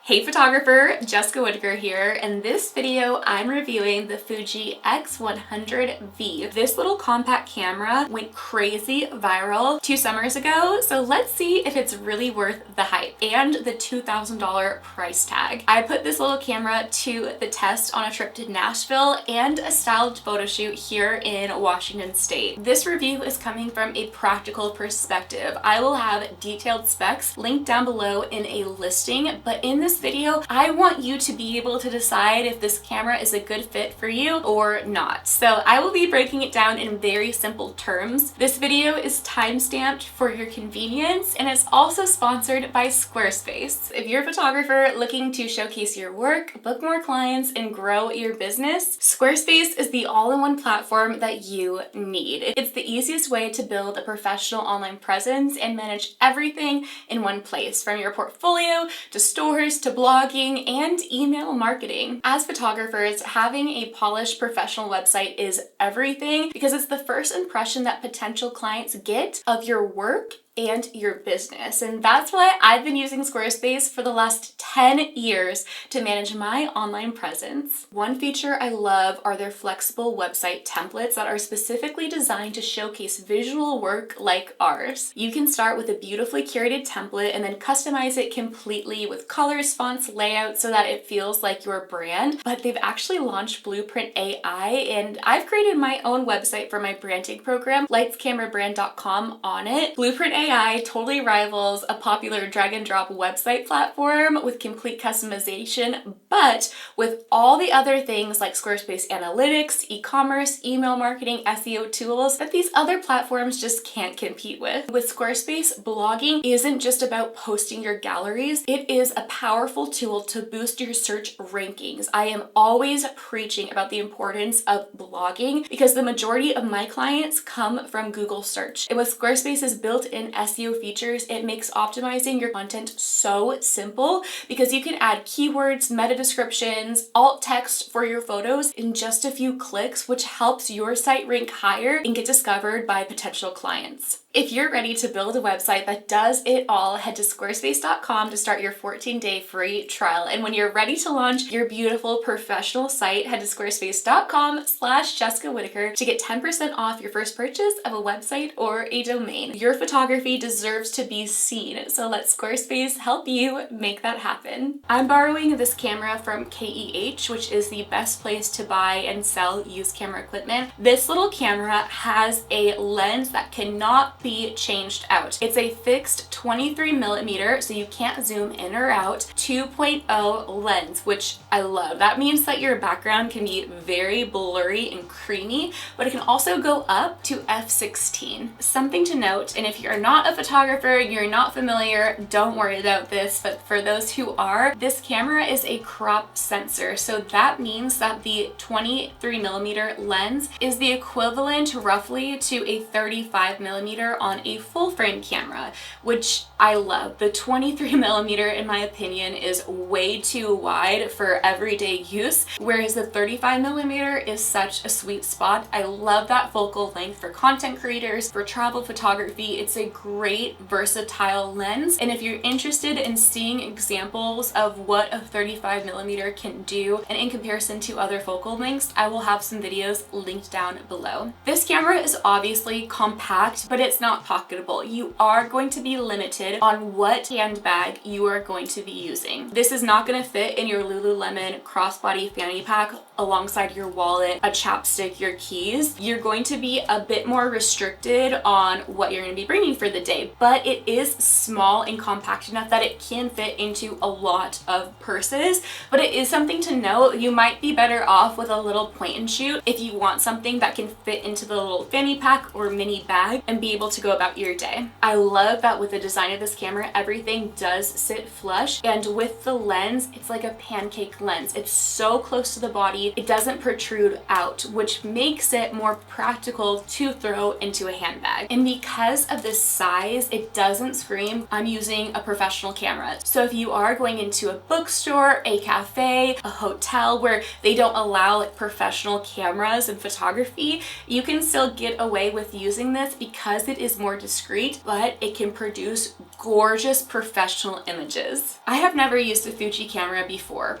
Hey photographer, Jessica Whitaker here. In this video, I'm reviewing the Fuji X100V. This little compact camera went crazy viral 2 summers ago, so let's see if it's really worth the hype and the $2,000 price tag. I put this little camera to the test on a trip to Nashville and a styled photo shoot here in Washington State. This review is coming from a practical perspective. I will have detailed specs linked down below in a listing, but in this video, I want you to be able to decide if this camera is a good fit for you or not. So I will be breaking it down in very simple terms. This video is time-stamped for your convenience, and it's also sponsored by Squarespace. If you're a photographer looking to showcase your work, book more clients, and grow your business, Squarespace is the all-in-one platform that you need. It's the easiest way to build a professional online presence and manage everything in one place, from your portfolio to stores to blogging and email marketing. As photographers, having a polished professional website is everything because it's the first impression that potential clients get of your work and your business. And that's why I've been using Squarespace for the last 10 years to manage my online presence. One feature I love are their flexible website templates that are specifically designed to showcase visual work like ours. You can start with a beautifully curated template and then customize it completely with colors, fonts, layouts so that it feels like your brand. But they've actually launched Blueprint AI, and I've created my own website for my branding program, lightscamerabrand.com, on it. Blueprint AI totally rivals a popular drag and drop website platform with complete customization, but with all the other things like Squarespace analytics, e-commerce, email marketing, SEO tools that these other platforms just can't compete with. With Squarespace, blogging isn't just about posting your galleries, it is a powerful tool to boost your search rankings. I am always preaching about the importance of blogging because the majority of my clients come from Google search. And with Squarespace's built-in SEO features, it makes optimizing your content so simple because you can add keywords, meta descriptions, alt text for your photos in just a few clicks, which helps your site rank higher and get discovered by potential clients. If you're ready to build a website that does it all, head to squarespace.com to start your 14-day free trial. And when you're ready to launch your beautiful professional site, head to squarespace.com/Jessica Whitaker to get 10% off your first purchase of a website or a domain. Your photography deserves to be seen, so let Squarespace help you make that happen. I'm borrowing this camera from KEH, which is the best place to buy and sell used camera equipment. This little camera has a lens that cannot be changed out. It's a fixed 23mm, so you can't zoom in or out, 2.0 lens, which I love. That means that your background can be very blurry and creamy, but it can also go up to f/16. Something to note, and if you're not a photographer, you're not familiar, don't worry about this, but for those who are, this camera is a crop sensor. So that means that the 23mm lens is the equivalent roughly to a 35mm on a full frame camera, which I love. The 23mm, in my opinion, is way too wide for everyday use, whereas the 35mm is such a sweet spot. I love that focal length for content creators, for travel photography. It's a great versatile lens, and if you're interested in seeing examples of what a 35mm can do and in comparison to other focal lengths, I will have some videos linked down below. This camera is obviously compact, but it's not pocketable. You are going to be limited on what handbag you are going to be using. This is not going to fit in your Lululemon crossbody fanny pack alongside your wallet, a chapstick, your keys. You're going to be a bit more restricted on what you're going to be bringing for the day, but it is small and compact enough that it can fit into a lot of purses. But it is something to note, you might be better off with a little point and shoot if you want something that can fit into the little fanny pack or mini bag and be able to go about your day. I love that with the design of this camera, everything does sit flush, and with the lens, it's like a pancake lens. It's so close to the body, it doesn't protrude out, which makes it more practical to throw into a handbag. And because of this size, it doesn't scream, I'm using a professional camera. So if you are going into a bookstore, a cafe, a hotel where they don't allow like professional cameras and photography, you can still get away with using this because it with is more discreet, but it can produce gorgeous professional images. I have never used a Fuji camera before.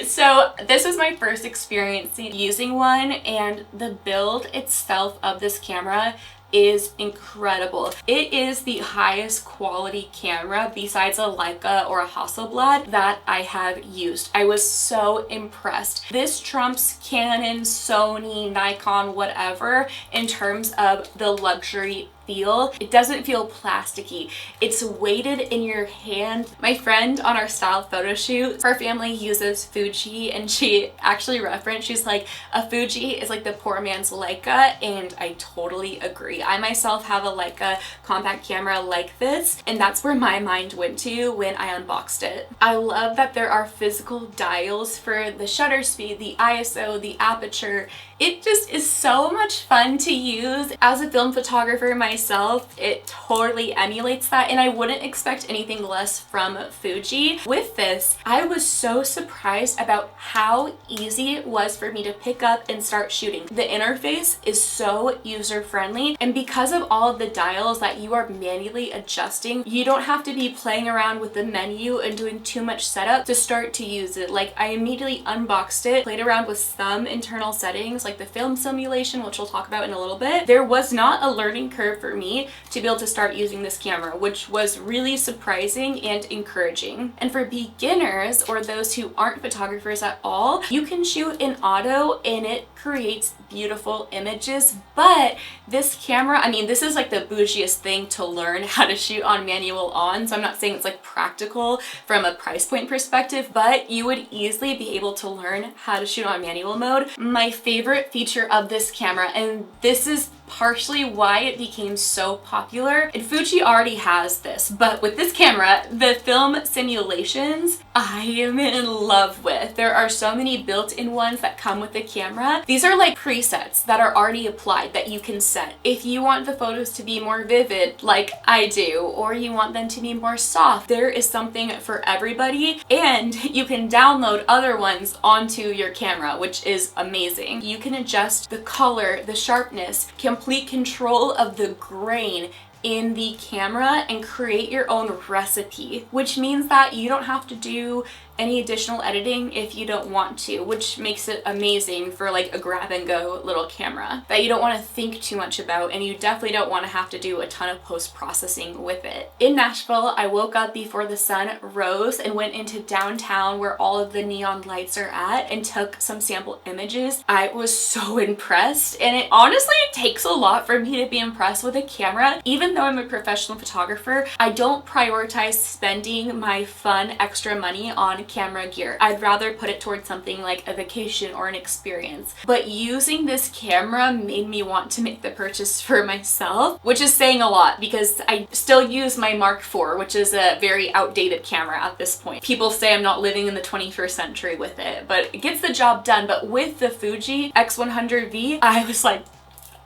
So this is my first experience using one, and the build itself of this camera is incredible. It is the highest quality camera besides a Leica or a Hasselblad that I have used. I was so impressed. This trumps Canon, Sony, Nikon, whatever in terms of the luxury feel. It doesn't feel plasticky. It's weighted in your hand. My friend on our style photo shoot, her family uses Fuji, and she actually referenced, she's like, a Fuji is like the poor man's Leica, and I totally agree. I myself have a Leica compact camera like this, and that's where my mind went to when I unboxed it. I love that there are physical dials for the shutter speed, the ISO, the aperture. It just is so much fun to use. As a film photographer myself, it totally emulates that, and I wouldn't expect anything less from Fuji. With this, I was so surprised about how easy it was for me to pick up and start shooting. The interface is so user-friendly, and because of all of the dials that you are manually adjusting, you don't have to be playing around with the menu and doing too much setup to start to use it. Like, I immediately unboxed it, played around with some internal settings, like the film simulation, which we'll talk about in a little bit. There was not a learning curve for me to be able to start using this camera, which was really surprising and encouraging. And for beginners or those who aren't photographers at all, you can shoot in auto and it creates beautiful images. But this camera, I mean, this is like the bougiest thing to learn how to shoot on manual on, so I'm not saying it's like practical from a price point perspective, but you would easily be able to learn how to shoot on manual mode. My favorite feature of this camera, and this is partially why it became so popular, and Fuji already has this, but with this camera, the film simulations, I am in love with. There are so many built-in ones that come with the camera. These are like presets that are already applied that you can set. If you want the photos to be more vivid, like I do, or you want them to be more soft, there is something for everybody, and you can download other ones onto your camera, which is amazing. You can adjust the color, the sharpness, complete control of the grain in the camera, and create your own recipe, which means that you don't have to do any additional editing if you don't want to, which makes it amazing for like a grab and go little camera that you don't want to think too much about, and you definitely don't want to have to do a ton of post-processing with it. In Nashville, I woke up before the sun rose and went into downtown where all of the neon lights are at and took some sample images. I was so impressed, and it honestly takes a lot for me to be impressed with a camera. Even though I'm a professional photographer, I don't prioritize spending my fun extra money on camera gear. I'd rather put it towards something like a vacation or an experience. But using this camera made me want to make the purchase for myself, which is saying a lot because I still use my Mark IV, which is a very outdated camera at this point. People say I'm not living in the 21st century with it, but it gets the job done. But with the Fuji X100V, I was like,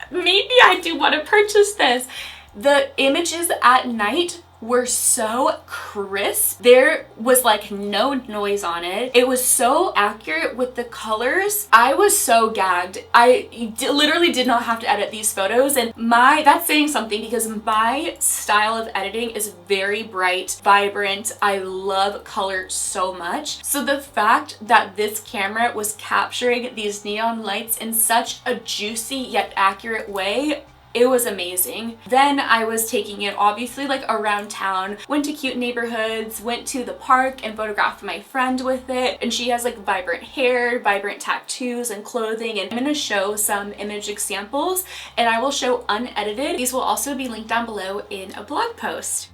maybe I do want to purchase this. The images at night were so crisp. There was like no noise on it. It was so accurate with the colors. I was so gagged. I literally did not have to edit these photos, and that's saying something because my style of editing is very bright, vibrant. I love color so much. So the fact that this camera was capturing these neon lights in such a juicy yet accurate way, it was amazing. Then I was taking it obviously like around town, went to cute neighborhoods, went to the park and photographed my friend with it, and she has like vibrant hair, vibrant tattoos and clothing, and I'm gonna show some image examples and I will show unedited. These will also be linked down below in a blog post.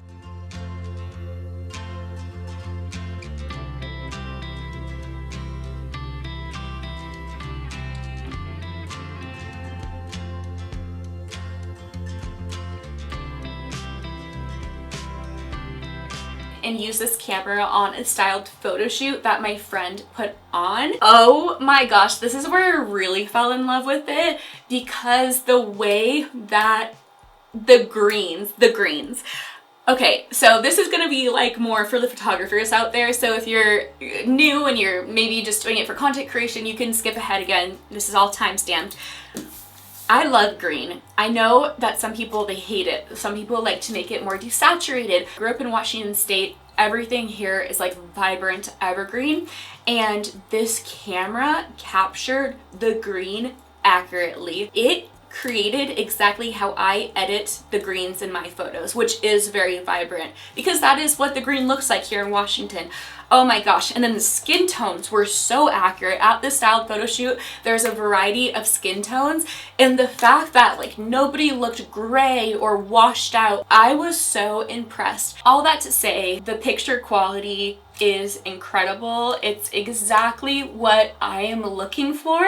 And use this camera on a styled photo shoot that my friend put on. Oh my gosh, this is where I really fell in love with it, because the way that the greens. Okay, so this is gonna be like more for the photographers out there. So if you're new and you're maybe just doing it for content creation, you can skip ahead again. This is all time stamped. I love green. I know that some people, they hate it. Some people like to make it more desaturated. Grew up in Washington State. Everything here is like vibrant evergreen, and this camera captured the green accurately. It created exactly how I edit the greens in my photos, which is very vibrant, because that is what the green looks like here in Washington. Oh my gosh. And then the skin tones were so accurate. At this styled photo shoot, there's a variety of skin tones, and the fact that like nobody looked gray or washed out, I was so impressed. All that to say, the picture quality is incredible. It's exactly what I am looking for,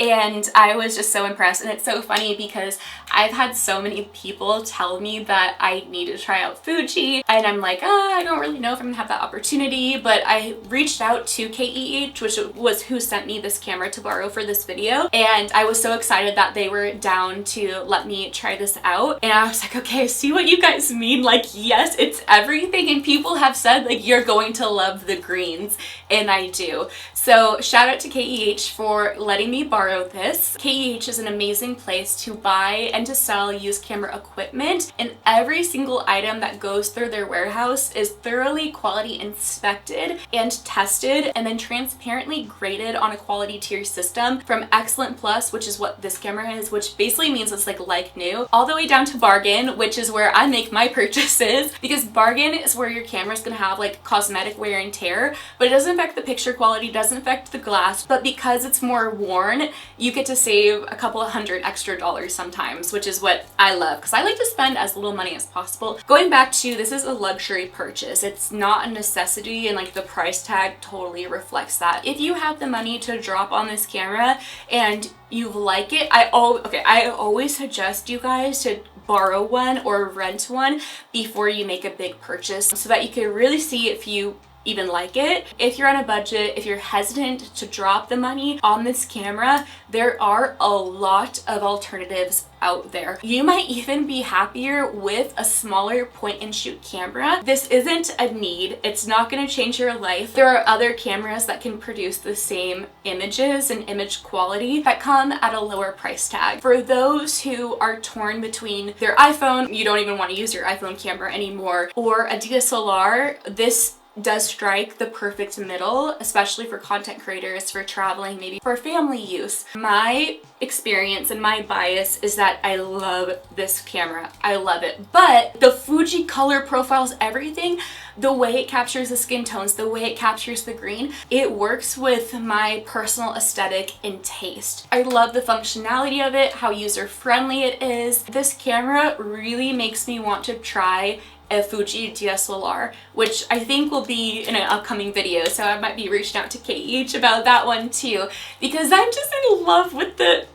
and I was just so impressed. And it's so funny because I've had so many people tell me that I need to try out Fuji, and I'm like, I don't really know if I'm gonna have that opportunity, but I reached out to KEH, which was who sent me this camera to borrow for this video, and I was so excited that they were down to let me try this out. And I was like, okay, I see what you guys mean. Like, yes, it's everything, and people have said like you're going to love the greens, and I do. So shout out to KEH for letting me borrow this. KEH is an amazing place to buy and to sell used camera equipment, and every single item that goes through their warehouse is thoroughly quality inspected and tested, and then transparently graded on a quality tier system from Excellent Plus, which is what this camera is, which basically means it's like new, all the way down to Bargain, which is where I make my purchases, because Bargain is where your camera's gonna have like cosmetic wear and tear, but it doesn't affect the picture quality, doesn't affect the glass, but because it's more worn, you get to save a couple of $100 extra sometimes, which is what I love, because I like to spend as little money as possible. Going back to, this is a luxury purchase. It's not a necessity, and like the price tag totally reflects that. If you have the money to drop on this camera and you like it, I always suggest you guys to borrow one or rent one before you make a big purchase, so that you can really see if you even like it. If you're on a budget, if you're hesitant to drop the money on this camera, there are a lot of alternatives out there. You might even be happier with a smaller point and shoot camera. This isn't a need. It's not going to change your life. There are other cameras that can produce the same images and image quality that come at a lower price tag. For those who are torn between their iPhone, you don't even want to use your iPhone camera anymore, or a DSLR, this does strike the perfect middle, especially for content creators, for traveling, maybe for family use. My experience and my bias is that I love this camera. I love it. But the Fuji color profiles, everything, the way it captures the skin tones, the way it captures the green, it works with my personal aesthetic and taste. I love the functionality of it, how user-friendly it is. This camera really makes me want to try a Fuji DSLR, which I think will be in an upcoming video, so I might be reaching out to KEH about that one too, because I'm just in love with the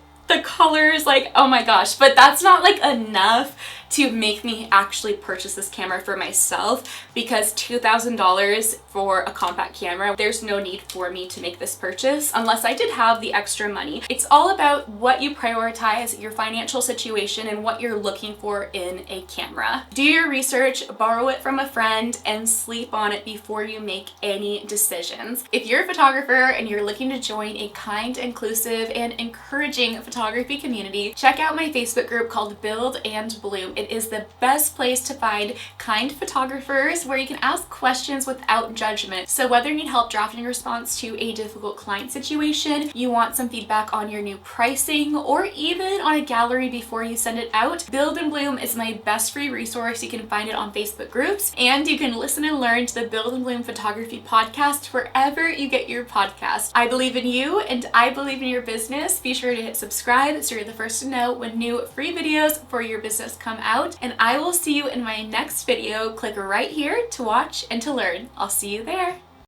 colors, like, oh my gosh. But that's not like enough to make me actually purchase this camera for myself, because $2,000 for a compact camera, there's no need for me to make this purchase unless I did have the extra money. It's all about what you prioritize, your financial situation, and what you're looking for in a camera. Do your research, borrow it from a friend, and sleep on it before you make any decisions. If you're a photographer and you're looking to join a kind, inclusive, and encouraging photography community, check out my Facebook group called Build and Bloom. It is the best place to find kind photographers where you can ask questions without judgment. So whether you need help drafting a response to a difficult client situation, you want some feedback on your new pricing, or even on a gallery before you send it out, Build and Bloom is my best free resource. You can find it on Facebook groups, and you can listen and learn to the Build and Bloom Photography podcast wherever you get your podcast. I believe in you, and I believe in your business. Be sure to hit subscribe so you're the first to know when new free videos for your business come out, and I will see you in my next video. Click right here to watch and to learn. I'll see you there.